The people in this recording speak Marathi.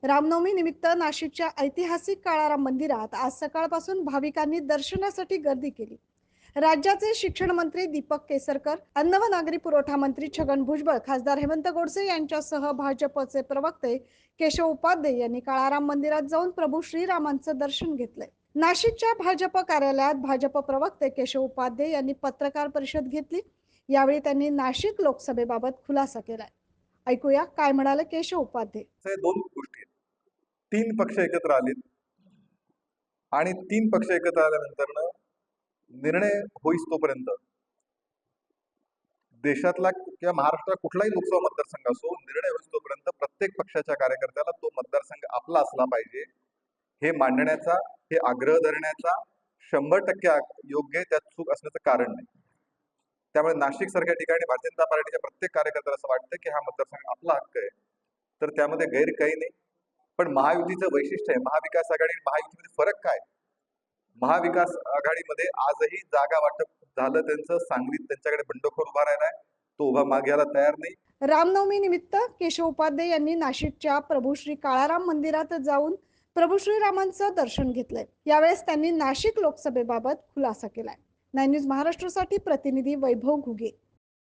रामनवमी निमित्त नाशिकच्या ऐतिहासिक काळाराम मंदिरात आज सकाळपासून भाविकांनी दर्शनासाठी गर्दी केली. राज्याचे शिक्षण मंत्री दीपक केसरकर, अन्न व नागरी पुरवठा मंत्री छगन भुजबळ, खासदार हेमंत गोडसे यांच्यासह भाजपचे प्रवक्ते केशव उपाध्ये यांनी काळाराम मंदिरात जाऊन प्रभू श्रीरामांचं दर्शन घेतलंय. नाशिकच्या भाजप कार्यालयात भाजप प्रवक्ते केशव उपाध्ये यांनी पत्रकार परिषद घेतली. यावेळी त्यांनी नाशिक लोकसभेबाबत खुलासा केलाय. ऐकूया काय म्हणाले केशव उपाध्ये. दोन गोष्टी आहेत. तीन पक्ष एकत्र आलेत आणि तीन पक्ष एकत्र आल्यानंतर निर्णय होईस तोपर्यंत देशातला किंवा महाराष्ट्रात कुठलाही लोकसभा मतदारसंघ असो, निर्णय होईस तोपर्यंत प्रत्येक पक्षाच्या कार्यकर्त्याला तो मतदारसंघ आपला असला पाहिजे हे मांडण्याचा, हे आग्रह धरण्याचा 100% योग्य, त्यात चूक असण्याचं कारण नाही. त्यामुळे नाशिक सारख्या ठिकाणी भारतीय जनता पार्टीच्या प्रत्येक कार्यकर्त्याला असं वाटतं की हा मतदारसंघ आपला हक्क आहे, तर त्यामध्ये गैर काही नाही. पण महायुतीचं वैशिष्ट्य आहे. महाविकास आघाडी आणि महायुतीमध्ये फरक काय? महाविकास आघाडीमध्ये आजही जागा वाटप झालं त्यांचं. सांगलीत त्यांच्याकडे बंडखोर उभा राहिलाय, तो उभा मागे यायला तयार नाही. रामनवमी निमित्त केशव उपाध्ये यांनी नाशिकच्या प्रभू श्री काळाराम मंदिरात जाऊन प्रभू श्रीरामांचं दर्शन घेतलंय. यावेळेस त्यांनी नाशिक लोकसभेबाबत खुलासा केलाय. 9 न्यूज महाराष्ट्रासाठी प्रतिनिधी वैभव घुगे.